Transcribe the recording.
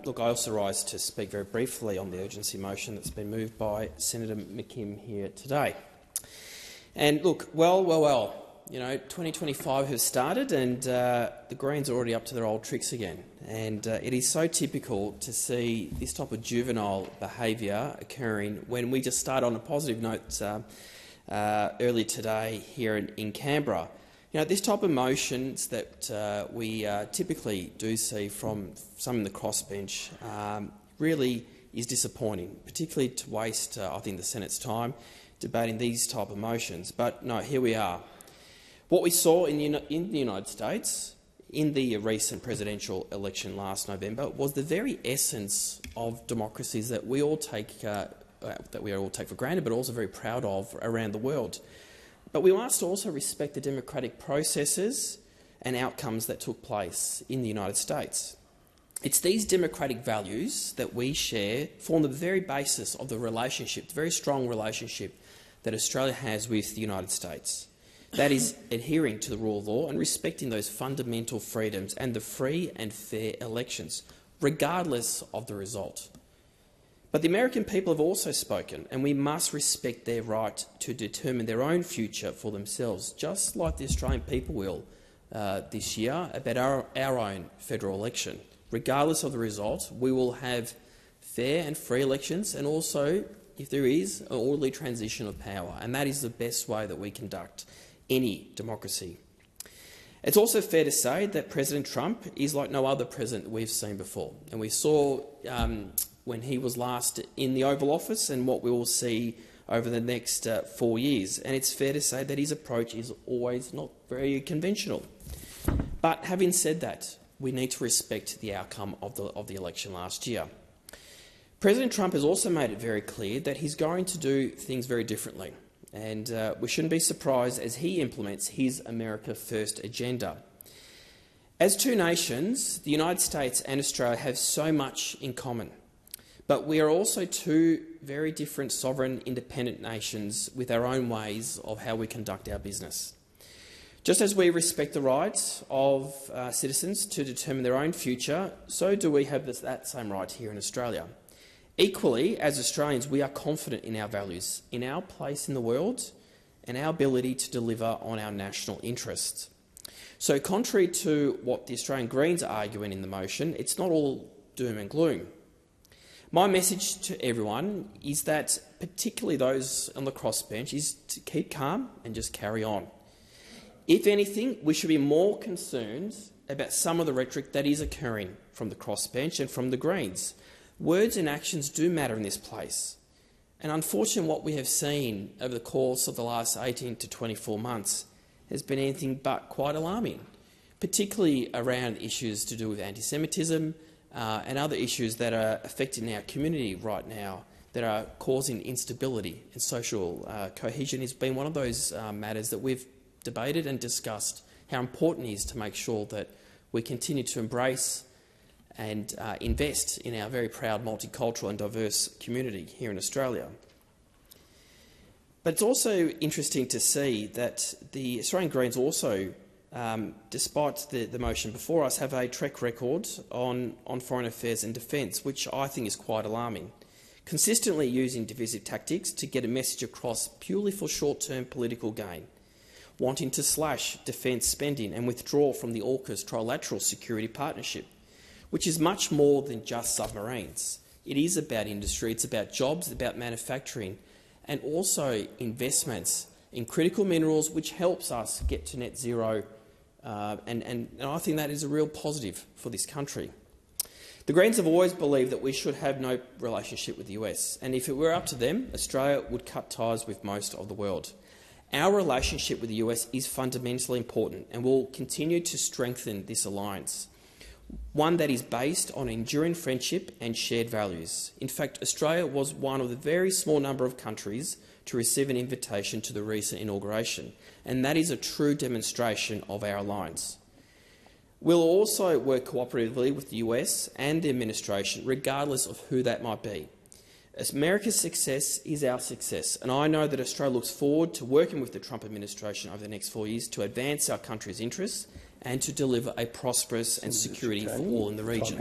Look, I also rise to speak very briefly on the urgency motion that's been moved by Senator McKim here today. And look, well, 2025 has started and the Greens are already up to their old tricks again. And it is so typical to see this type of juvenile behaviour occurring when we just start on a positive note earlier today here in Canberra. This type of motions that we typically do see from some in the crossbench really is disappointing, particularly to waste, I think, the Senate's time debating these type of motions. But no, here we are. What we saw in the United States in the recent presidential election last November was the very essence of democracies that we all take for granted, but also very proud of around the world. But we must also respect the democratic processes and outcomes that took place in the United States. It's these democratic values that we share form the very basis of the relationship, the very strong relationship that Australia has with the United States. That is adhering to the rule of law and respecting those fundamental freedoms and the free and fair elections, regardless of the result. But the American people have also spoken, and we must respect their right to determine their own future for themselves, just like the Australian people will this year about our own federal election. Regardless of the result, we will have fair and free elections and also, if there is, an orderly transition of power, and that is the best way that we conduct any democracy. It's also fair to say that President Trump is like no other president that we've seen before, and we saw when he was last in the Oval Office and what we will see over the next 4 years. And it's fair to say that his approach is always not very conventional. But having said that, we need to respect the outcome of the election last year. President Trump has also made it very clear that he's going to do things very differently. And we shouldn't be surprised as he implements his America First agenda. As two nations, the United States and Australia have so much in common. But we are also two very different sovereign independent nations with our own ways of how we conduct our business. Just as we respect the rights of citizens to determine their own future, so do we have that same right here in Australia. Equally, as Australians, we are confident in our values, in our place in the world, and our ability to deliver on our national interests. So, contrary to what the Australian Greens are arguing in the motion, it's not all doom and gloom. My message to everyone is that, particularly those on the crossbench, is to keep calm and just carry on. If anything, we should be more concerned about some of the rhetoric that is occurring from the crossbench and from the Greens. Words and actions do matter in this place. And unfortunately, what we have seen over the course of the last 18 to 24 months has been anything but quite alarming, particularly around issues to do with anti-Semitism and other issues that are affecting our community right now that are causing instability and social cohesion. Has been one of those matters that we've debated and discussed how important it is to make sure that we continue to embrace and invest in our very proud multicultural and diverse community here in Australia. But it's also interesting to see that the Australian Greens also, despite the motion before us, have a track record on foreign affairs and defence, which I think is quite alarming, consistently using divisive tactics to get a message across purely for short-term political gain, wanting to slash defence spending and withdraw from the AUKUS trilateral security partnership, which is much more than just submarines. It is about industry, it's about jobs, it's about manufacturing, and also investments in critical minerals, which helps us get to net zero, and I think that is a real positive for this country. The Greens have always believed that we should have no relationship with the US, and if it were up to them, Australia would cut ties with most of the world. Our relationship with the US is fundamentally important and will continue to strengthen this alliance, one that is based on enduring friendship and shared values. In fact, Australia was one of the very small number of countries to receive an invitation to the recent inauguration, and that is a true demonstration of our alliance. We'll also work cooperatively with the US and the administration, regardless of who that might be. America's success is our success, and I know that Australia looks forward to working with the Trump administration over the next 4 years to advance our country's interests and to deliver a prosperous and security for all in the region.